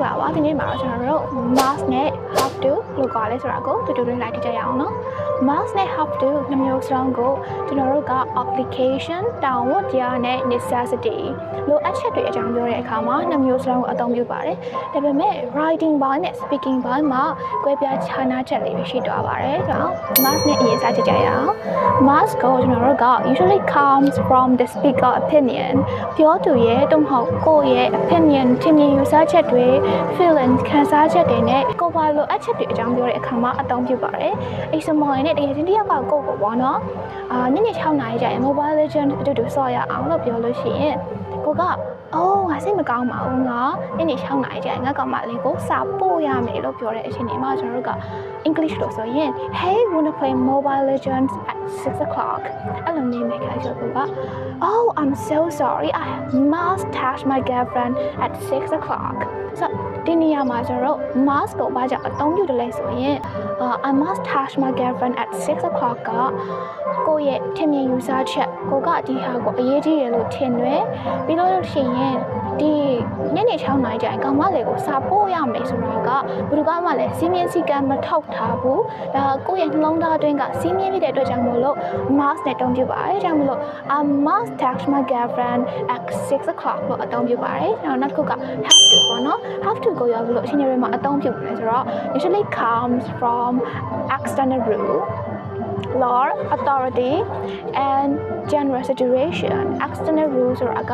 လာပါဒီနေ့မှာတော့ကျွန်တော်တို့ must နဲ့ have to လို့ခေါ်လဲဆိုတာကိုတူတူလေးလိုက်ကြည့်ကြရအောင်နော် must နဲ့ have to နှစ်မျိုးစလုံးကိုကျွန်တော်တို့က obligation တာဝန်တရားနဲ့ necessity လိုအပ်ချက်တွေအကြောင်းပြောတဲ့အခါမှာနှစ်မျိုးစလုံးကိုအသုံးပြုပါတယ်ဒါပေမဲ့ writing ဘိုင်းနဲ့ speaking ဘိုင်းမှာကွဲပြားခြားနားချက်လေးပဲရှိသွားပါတယ်ဆိုတော့ must နဲ့အရင်စကြည့်ကြရအောင် must ကိုကျွန်တော်တို့က usually comes from the speaker opinion ပြောသူရဲ့တုံ့ဟုတ်ကိုယ့်ရဲ့ opinion ထင်မြင်ယူဆချက်တွေ feeling ခံစားချက်တွေနဲ့ကိုယ်ပါလိုအပ်ချက်တွေအကြောင်းပြောတဲ့အခါမှာအသုံးပြုပါတယ်အဲ့စမော်နဲ့တကယ်ချင်းတယောက်ကကိုယ့်ကိုပေါ့နော်ညနေ6နာရီကျရင် Mobile Legends အတူတူဆော့ရအောင်လို့ပြောလို့ရှိရင်ကိုကငါစိတ်မကောင်းပါဘူးငါညနေ6နာရီကျရင်ငါကောင်မလေးကိုစာပို့ရမယ်လို့ပြောတဲ့အချိန်မှာကျွန်တော်တို့က English လို့ဆိုရင် Hey wanna play Mobile Legends at 6 o'clock အဲ့လိုနေမယ်ခိုင်းဆိုကိုကI'm so sorry I must text my girlfriend at 6 o'clock ဆိုဒီနေရာမှာကျွန်တော်တို့ must ကိုဘာကြောင့်အသုံးပြုတယ်လဲဆိုရင် I must text my girlfriend at 6 o'clock ကကိုယ့်ရဲ့ထင်မြင်ယူဆချက်ကိုကဒီဟာကိုအရေးကြီးတယ်လို့ထင်တယ်ပြီးလို့ရှိရင်ဒီညနေ6နာရီကျရင်ကောင်မလေးကိုစာပို့ရမယ်ဆိုတာကဘယ်သူမှလည်းစီးမြင်စီကံမထောက်ထားဘူးဒါကိုယ့်ရဲ့နှလုံးသားအတွင်းကစီးမြင်ဖြစ်တဲ့အတွက်ကြောင့်မို့လို့ must နဲ့အသုံးပြုပါတယ်ကြောင့်မို့လို့ I must text my girlfriend at 6 o'clock လို့အသုံးပြုပါတယ်နောက်တစ်ခုက have to ပေါ့နော် have to ကိုရောက်လို့အချိန်တွေမှာအသုံးပြုတယ်ဆိုတော့ usually comes from external rule law authority and general situation external rules ဆိုတာက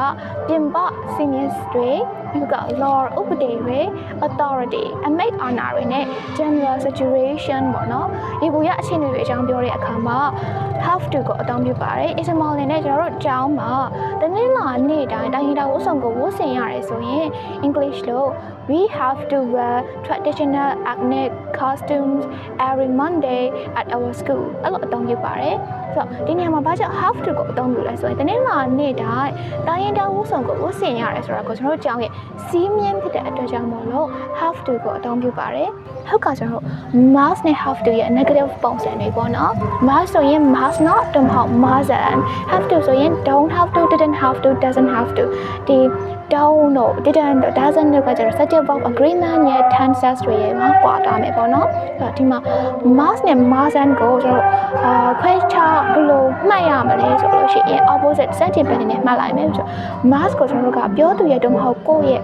ပြင်ပစီမင်းတွေဒီက law ဥပဒေတွေ authority အမိန့်အာဏာတွေနဲ့ general situation ပေါ့နော်ဒီဘူရအခြေအနေတွေအကြောင်းပြောတဲ့အခါမှာ have to ကိုအသုံးပြုပါတယ် example နဲ့ကျွန်တော်တို့အကြောင်းမှာတနင်္လာနေ့တိုင်းတိုင်းဒေသဝတ်ဆောင်ကိုဝတ်ဆင်ရတယ်ဆိုရင် English လို့ we have to wear traditional ethnic costumes every Monday at our school အဲ့လိုအသုံးပြုပါတယ်ဆိုတော့ဒီနေရာမှာဘာကြောင့် have to ကိုအသုံးပြုလဲဆိုရင်တနင်္လာနေ့တိုင်းတိုင်းဒေသဝတ်ဆောင်ကိုဝတ်ဆင်ရတယ်ဆိုတာကိုကျွန်တော်တို့အကြောင်းရဲ့စီးမြင်ဖြစ်တဲ့အတွက်ကြောင့်မို့လို့ have to ကိုအသုံးပြုပါတယ်ဟုတ်ကဲ့ကျွန်တော် must နဲ့ have to ရဲ့ negative ပုံစံတွေပေါ့နော် must ဆိုရင် must not တုံ့ဟုတ် mustn't have to ဆိုရင် don't have to didn't have to doesn't have to ဒီ don't တို့ didn't တို့ doesn't တို့ကကျတော့ subject verb agreement ရဲ့ tenses တွေရဲ့မှာကွာသွားမယ်ပေါ့နော်အဲ့တော့ဒီမှာ must နဲ့ mustn't ကိုကျွန်တော်ခွဲခြားဘယ်လိုမှတ်ရမလဲဆိုလို့ရှိရင် opposite ဆန့်ကျင်ဘက်နဲ့မှတ်လိုက်မယ်ဆိုတော့ must ကိုကျွန်တော်တို့ကပြောသူရဲ့တုံ့ဟုတ်ကိုယ့်ရဲ့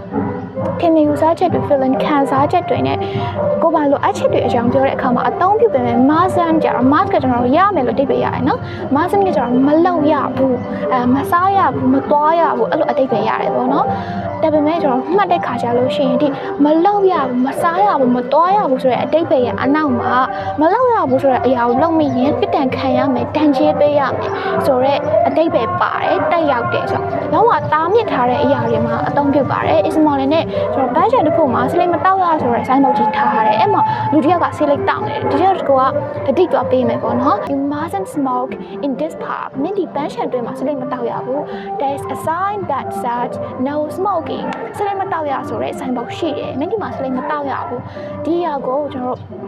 ခင်မယူစားချက်တွေ feeling ခံစားချက်တွေနဲ့ကိုယ်ပါလိုအပ်ချက်တွေအကြောင်းပြောတဲ့အခါမှာအသုံးပြုပေမဲ့ mustn't ကျတော့ must ကကျွန်တော်တို့ရမယ်လို့အဓိပ္ပာယ်ရတယ်နော် mustn't ကကျတော့မလုပ်ရဘူးမစားရဘူးမသွားရဘူးအဲ့လိုအဓိပ္ပာယ်ရတယ်ပေါ့နော်ဒါပေမဲ့ကျွန်တော်မှတ်တဲ့ခါကျလို့ရှိရင်ဒီမလုပ်ရဘူးမစားရဘူးမသွားရဘူးဆိုတဲ့အဓိပ္ပာယ်ရဲ့အနောက်မှာမလုပ်ရဘူးဆိုတဲ့အရာကိုလုပ်မိရင်ပြစ်ဒဏ်ခံရမယ်တန်ကြေးပေးရမယ်ဆိုတော့အဓိပ္ပာယ်ပါတယ်တက်ရောက်တယ်ဆိုတော့လောကတားမြစ်ထားတဲ့အရာတွေမှာအသုံးပြုပါတယ် ismal နဲ့ကျွန်တော်ဘတ်ဂျက်တစ်ခုမှာဆေးလိပ်မတောက်ရဆိုတဲ့ဆိုင်းဘုတ်ကြီးထားရတယ်အဲ့မှာလူတစ်ယောက်ကဆေးလိပ်တောက်နေတယ်ဒီတစ်ယောက်ကတတိသွားပေးမယ်ပေါ့နော် you mustn't smoke in this park မင်းဒီပန်းရှံတွင်မှာဆေးလိပ်မတောက်ရဘူး there is a sign that says no smoking ဆေးလိပ်မတောက်ရဆိုတဲ့ဆိုင်းဘုတ်ရှိတယ်မင်းဒီမှာဆေးလိပ်မတောက်ရဘူးဒီအရာကိုကျွန်တော်တို့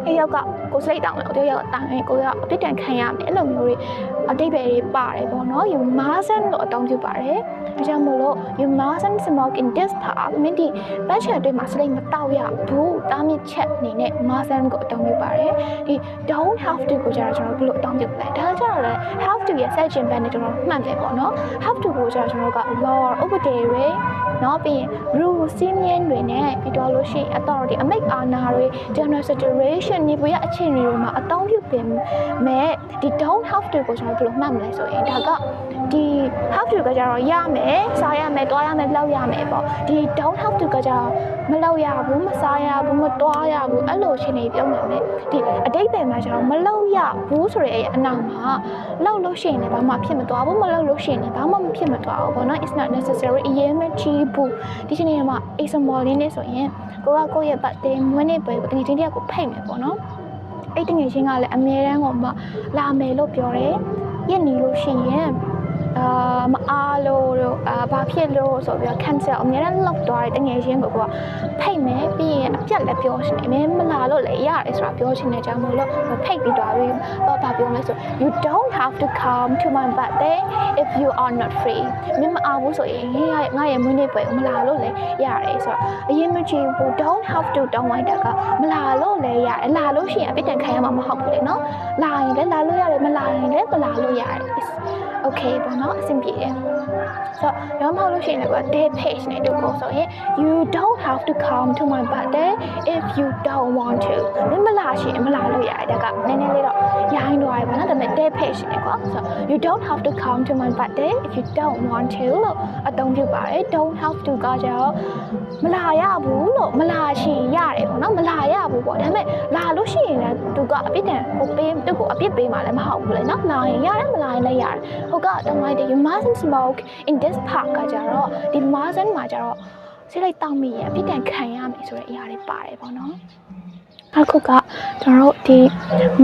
အဲ့ယောက်ကကိုစိတ်တောင်းတယ်ကိုယောက်ကတောင်းရင်ကိုရအပြစ်ဒဏ်ခံရမယ်အဲ့လိုမျိုးတွေအတိတ်ပဲတွေပါတယ်ပေါ့နော် you mustn't လို့အသုံးပြုပါတယ်ဒါကြောင့်မို့လို့ you mustn't smoke in this park မင်းဒီဘတ်ချန်တွေမှာစလိမ့်မတောက်ရဘူးတားမြစ်ချက်အနေနဲ့ mustn't ကိုအသုံးပြုပါတယ်ဒီ don't have to ကိုကျတော့ကျွန်တော်ဘယ်လိုအသုံးပြုလဲဒါကြတော့လေ have to ရဲ့ set ခြင်းဘက်နဲ့ကျွန်တော်မှတ်တယ်ပေါ့နော် have to ကိုကျတော့ကျွန်တော်က law ဥပဒေတွေနော်ပြီးရင် rule စီးမြင်တွေနဲ့ပြီးတော့လို့ရှိရင် authority အမိန့်အာဏာတွေ general situation ဒီဘရအခြေအနေတွေမှာအသုံးပြုပင်မဲ့ဒီ don't have to ကိုကျွန်တော်ဘယ်လိုမှတ်မလဲဆိုရင်ဒါကဒီ have to ကကြတော့ရမယ်စားရမယ်တွားရမယ်လောက်ရမယ်ပေါ့ဒီ don't have to ကကြတော့မလောက်ရဘူးမစားရဘူးမတွားရဘူးအဲ့လိုအခြေအနေပြောမယ်ဒီအတိတ်ပဲမှာကျတော့မလောက်ရဘူးဆိုတဲ့အနောက်မှာလောက်လို့ရှိရင်လည်းဘာမှဖြစ်မသွားဘူးမလောက်လို့ရှိရင်လည်းဘာမှမဖြစ်မသွားဘူးပေါ့နော် it's not necessary အရင်မချီဘူးဒီချိန်နေမှာ example လေးနဲ့ဆိုရင်ကိုယ့်ရဲ့ birthday မွေးနေ့ပွဲကိုတကယ်ချင်းတယောက်ကိုဖိတ်မယ်ပေါ့နော်အဲ့တကယ်ချင်းကလည်းအမြဲတမ်းကမှလာမယ်လို့ပြောတယ်ရက်နေလို့ရှိရင် မအားလို့ဘာဖြစ်လို့ဆိုပြီးတော့ cancel အများနဲ့လောက်သွားတယ်တငယ်ချင်းကိုကဖိတ်မယ်ပြီးရင်အပြတ်လည်းပြောရှင်နေမလာလို့လည်းရတယ်ဆိုတာပြောရှင်နေကြမို့လို့ဖိတ်ပြီးသွားပြီးတော့ဘာပြောမလဲဆို you don't have to come to my birthday if you are not free မင်းမအားဘူးဆိုရင်ငါရဲ့မွေးနေ့ပွဲကိုမလာလို့လည်းရတယ်ဆိုတော့အရင်မကြည့်ဘူး don't have to တောင်းလိုက်တာကမလာလို့လည်းရတယ်လာလို့ရှိရင်အပြစ်ဒဏ်ခံရမှာမဟုတ်ဘူးလေနော်လာရင်လည်းလာလို့ရတယ်မလာရင်လည်းမလာလို့ရတယ် okay ပေါ့နော်အဆင်ပြေတယ်ဆိုတော့ရောမဟုတ်လို့ရှိရင်လည်း day page နဲ့တူကိုဆိုရင် you don't have to come to my birthday if you don't want to မလာရှိရင်မလာလို့ရတယ်ဒါကနည်းနည်းလေးတော့ရိုင်းတော့ရပါတော့ဒါပေမဲ့ day page နဲ့ကွာဆိုတော့ you don't have to come to my birthday if you don't want to လို့အသုံးပြုပါတယ် don't have to ကကြတော့မလာရဘူးလို့မလာရှိရင်ရတယ်ပေါ့နော်မလာရဘူးပေါ့ဒါပေမဲ့လာလို့ရှိရင်လည်းသူကအပြစ်ဒဏ်ကိုပေးသူ့ကိုအပြစ်ပေးမှလည်းမဟုတ်ဘူးလေနော်လာရင်ရတယ်မလာရင်လည်းရတယ်ဟုတ်ကတောင်းလိုက်တယ် you mustn't smoke in this park ကကြတော့ဒီ mustn't မှာကြတော့စိတ်လိုက်တောင်းမိရင်အပြစ်ဒဏ်ခံရမယ်ဆိုတဲ့အရာတွေပါတယ်ပေါ့နော်အခုကကျွန်တော်တို့ဒီ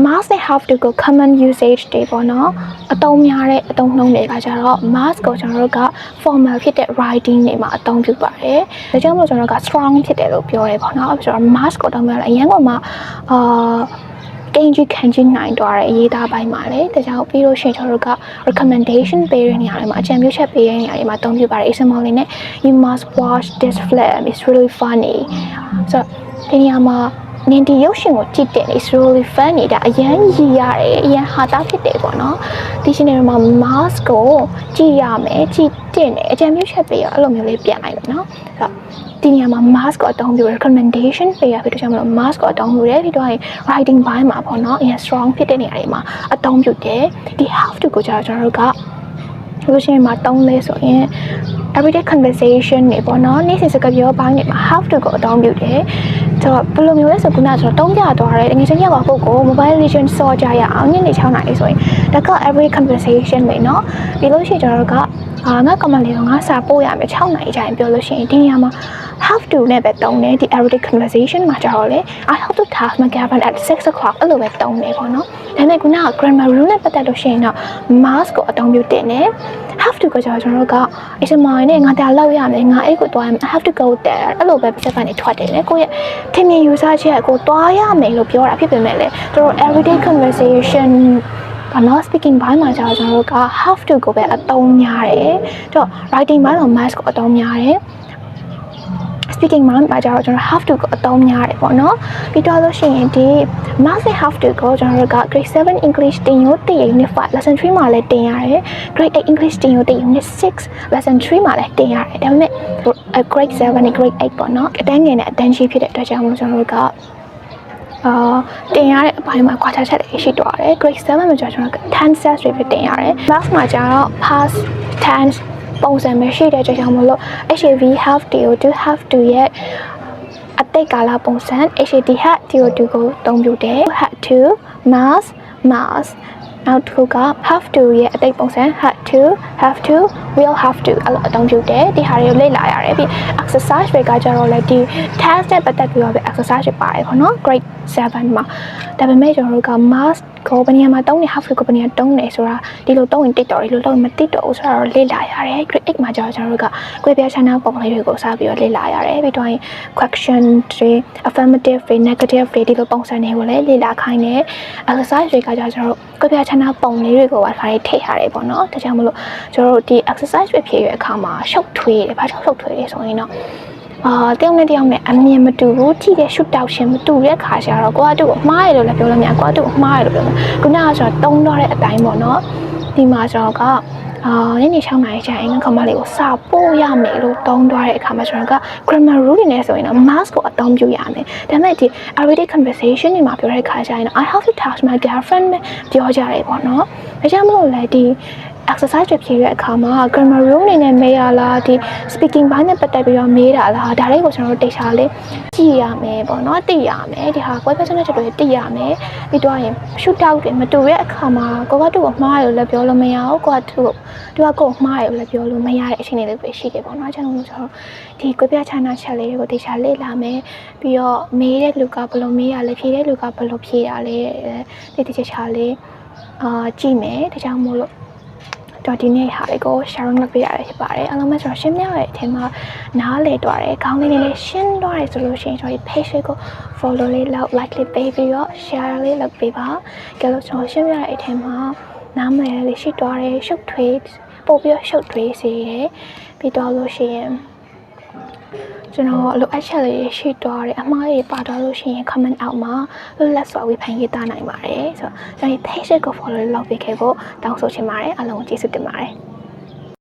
must နဲ့ have to ကို common usage တွေပေါ့နော်အသုံးများတဲ့အသုံးနှုန်းတွေကကြတော့ must ကိုကျွန်တော်တို့က formal ဖြစ်တဲ့ writing တွေမှာအသုံးပြုပါတယ်ဒါကြောင့်မို့ကျွန်တော်တို့က strong ဖြစ်တယ်လို့ပြောရဲပေါ့နော်ဆိုတော့ must ကိုတော့အရင်ကမှကင်ကြီးခံကြီးနိုင်သွားတဲ့အရေးသားပိုင်းမှာလေဒါကြောင့်ပြီးလို့ရှိရင်ကျွန်တော်တို့က recommendation ပေးတဲ့နေရာတွေမှာအကြံပြုချက်ပေးတဲ့နေရာတွေမှာအသုံးပြုပါတယ် example လေးနဲ့ you must watch this film it's really funny ဆိုတော့ဒီနေရာမှာနင်ဒီရုပ်ရှင်ကိုကြည့်တယ် it's really funny ဒါအရင်ရည်ရတယ်အရင်ဟာတာဖြစ်တယ်ပေါ့နော်ဒီရှင်တွေမှာ must ကိုကြည့်ရမယ်ကြည့်တင်တယ်အကြံပြုချက်ပေးရအဲ့လိုမျိုးလေးပြန်လိုက်မယ်နော်အဲ့တော့ဒီနေရာမှာ mask ကိုအသုံးပြု recommendation ပေးရဖြစ်တဲ့ကြောင့်မလို့ mask ကိုအသုံးပြုတယ်ပြီးတော့ writing ဘိုင်းမှာပေါ့နော်အရင် strong ဖြစ်တဲ့နေရာတွေမှာအသုံးပြုတယ်ဒီ have to ကိုကျွန်တော်တို့ကလို့ရှိရင်မှာတုံးလဲဆိုရင် everyday conversation တွေပေါ့နော်နေ့စဉ်စကားပြောပိုင်းတွေမှာ have to ကိုအသုံးပြုတယ်ဆိုတော့ဘယ်လိုမျိုးလဲဆိုခုနကကျွန်တော်တုံးပြသွားတယ်ငွေစင်းရပါပုတ်ကို mobile legend ဆော့ကြရအောင်ညနေ6နာရီဆိုရင်ဒါက everyday conversation ပဲเนาะပြီးလို့ရှိရင်ကျွန်တော်တို့ကငါကမလေးကငါစာပို့ရမယ်6နာရီကြာရင်ပြောလို့ရှိရင်ဒီနေရာမှာ have to နဲ့ပဲတုံးတယ်ဒီ everyday conversation မှာကျတော့လေ I have to task my girlfriend at 6 o'clock အဲ့လိုပဲတုံးတယ်ပေါ့နော်ဒါပေမဲ့ခုနက grammar rule နဲ့ပတ်သက်လို့ရှိရင်တော့ must ကိုအသုံးပြုတင်တယ် have to ကကျတော့ကျွန်တော်တို့က example နဲ့ငါတရားလောက်ရမယ်ငါအဲ့ကိုသွားရမယ် I have to go there အဲ့လိုပဲပြဿနာတွေထွက်တယ်လေကိုရဲ့ထင်မြင် user ချက်ကိုသွားရမယ်လို့ပြောတာဖြစ်ပေမဲ့လေတို့ everyday conversation ဘာလို့ speaking ဘိုင်းမှာကျတော့ကျွန်တော်တို့က have to ကိုပဲအသုံးများတယ်တော့ writing ဘိုင်းမှာ must ကိုအသုံးများတယ် speaking မှာကျတော့ကျွန်တော် have to ကိုအသုံးများတယ်ပေါ့နော်ပြီးတော့လို့ရှိရင်ဒီ must နဲ့ have to ကိုကျွန်တော်တို့က grade 7 English တင်ရိုးတည့် unit 5 lesson 3မှာလည်းတင်ရတယ် grade 8 English တင်ရိုးတည့် unit 6 lesson 3မှာလည်းတင်ရတယ်ဒါပေမဲ့ grade 7 နဲ့ grade 8ပေါ့နော်အတန်းငယ်နဲ့အတန်းကြီးဖြစ်တဲ့အတွက်ကြောင့်မို့ကျွန်တော်တို့ကတင်ရတဲ့အပိုင်းမှာကွာခြားချက်တွေရှိသွားတယ် grade 7မှာကျတော့ကျွန်တော် tenses တွေပဲတင်ရတယ် math မှာကျတော့ past tense ပုံစံမရှိတဲ့ကြောင့်မလို့ HAV have to do have to ရဲ့အတိတ်ကာလပုံစံ HAD had to do ကိုသုံးပြုတယ် had to must နောက်တစ်ခုက have to ရဲ့အတိတ်ပုံစံ had to have to will have to အဲ့လိုအသုံးပြုတယ်ဒီဟာတွေကိုလေ့လာရတယ်ပြီး exercise တွေကကြတော့လေဒီ task နဲ့ပတ်သက်ပြီးတော့ပဲ exercise တွေပါတယ်ပေါ့နော် grade 7မှာဒါပေမဲ့ကျွန်တော်တို့က must ကိုဘယ်နေရာမှာတုံးနေ have to ကိုဘယ်နေရာတုံးနေဆိုတာဒီလိုတုံးရင်တိတ်တော်ဒီလိုတုံးရင်မတိတ်တော့ဘူးဆိုတာတော့လေ့လာရတယ် grade 8မှာကျတော့ကျွန်တော်တို့ကကွဲပြားခြားနားပုံလေးတွေကိုစပြီးတော့လေ့လာရတယ်ပြီးတော့ question တွေ affirmative တွေ negative တွေဒီလိုပုံစံတွေကိုလည်းလေ့လာခိုင်းတယ် exercise တွေကကြတော့ကျွန်တော်တို့ကွဲပြားခြားနားပုံလေးတွေကိုပါထားထိရတယ်ပေါ့နော်ဒါကြောင့်မလို့ကျွန်တော်တို့ဒီ exercise တွေဖြည့်ရတဲ့အခါမှာရှုပ်ထွေးတယ်ဘာကြောင့်ရှုပ်ထွေးလဲဆိုရင်တော့တယောက်နဲ့တယောက်နဲ့အမြင်မတူဘူးထိတဲ့ရှုတောက်ရှင်မတူတဲ့ခါကျတော့ကိုကတူကိုမှားရလို့လည်းပြောလို့မရကိုကတူကိုမှားရလို့ပြောလို့ခုနကဆိုတော့တုံးတော့တဲ့အတိုင်းပေါ့နော်ဒီမှာကျွန်တော်ကညနေ6နာရီကျရင်ငါကမလေးကိုစာပို့ရမယ်လို့တုံးသွားတဲ့အခါမှာကျွန်တော်က grammar rule တွေနဲ့ဆိုရင်တော့ must ကိုအသုံးပြုရမယ်ဒါပေမဲ့ဒီ everyday conversation တွေမှာပြောတဲ့အခါကျရင်တော့ I have to talk to my girlfriend ပြောကြတယ်ပေါ့နော်ဒါကြောင့်မလို့လေဒီ exercise တွေဖြည့်တဲ့အခါမှာ grammar rule အနေနဲ့မေးရလားဒီ speaking ဘိုင်းနဲ့ပတ်သက်ပြီးတော့မေးတာလားဒါတွေကိုကျွန်တော်တို့ data လေးကြည့်ရမယ်ပေါ့နော်သိရမယ်ဒီဟာကိုယ်ပဲစနစ်ချက်တွေသိရမယ်ပြီးတော့ရင် shoot out တွေမတူတဲ့အခါမှာကိုကတူကိုမှားရလို့လည်းပြောလို့မရဘူးကိုကတူကိုမှားရလို့လည်းပြောလို့မရတဲ့အချိန်တွေလည်းပဲရှိတယ်ပေါ့နော်ကျွန်တော်တို့ဒီကိုယ်ပြချာနာချက်လေးတွေကို data လေ့လာမယ်ပြီးတော့မေးတဲ့လူကဘယ်လိုမေးရလဲဖြေတဲ့လူကဘယ်လိုဖြေရလဲတိတိကျကျလေးကြည့်မယ်ဒါကြောင့်မို့လို့ ကျွန်တော်ဒီနေ့ဟာလေးကို sharing လုပ်ပေးရတာဖြစ်ပါတယ်အားလုံးပဲကျွန်တော်ရှင်းပြရတဲ့အချိန်မှာနားလည်သွားတယ်ခေါင်းလေးနဲ့ရှင်းသွားတယ်ဆိုလို့ရှိရင်ကျွန်တော်ဒီ page လေးကို follow လေးလုပ် like လေးပေးပြီးတော့ share လေးလုပ်ပေးပါကြလို့ကျွန်တော်ရှင်းပြရတဲ့အချိန်မှာနားမလည်လေးရှိသွားတယ်ရှုပ်ထွေးပို့ပြီးတော့ရှုပ်ထွေးစေတယ်ပြီးတော့လို့ရှိရင်ကျွန်တော်လိုအပ်ချက်လေးရှိသွားတယ်အမှားတွေပါတော့လို့ရှိရင် comment အောက်မှာလက်စွာဝေဖန်ရေးသားနိုင်ပါတယ်ဆိုတော့ကျွန်တော်ဒီ page ကို follow လုပ်ပေးခဲ့ဖို့တောင်းဆိုချင်ပါတယ်အားလုံးကိုကျေးဇူးတင်ပါတယ်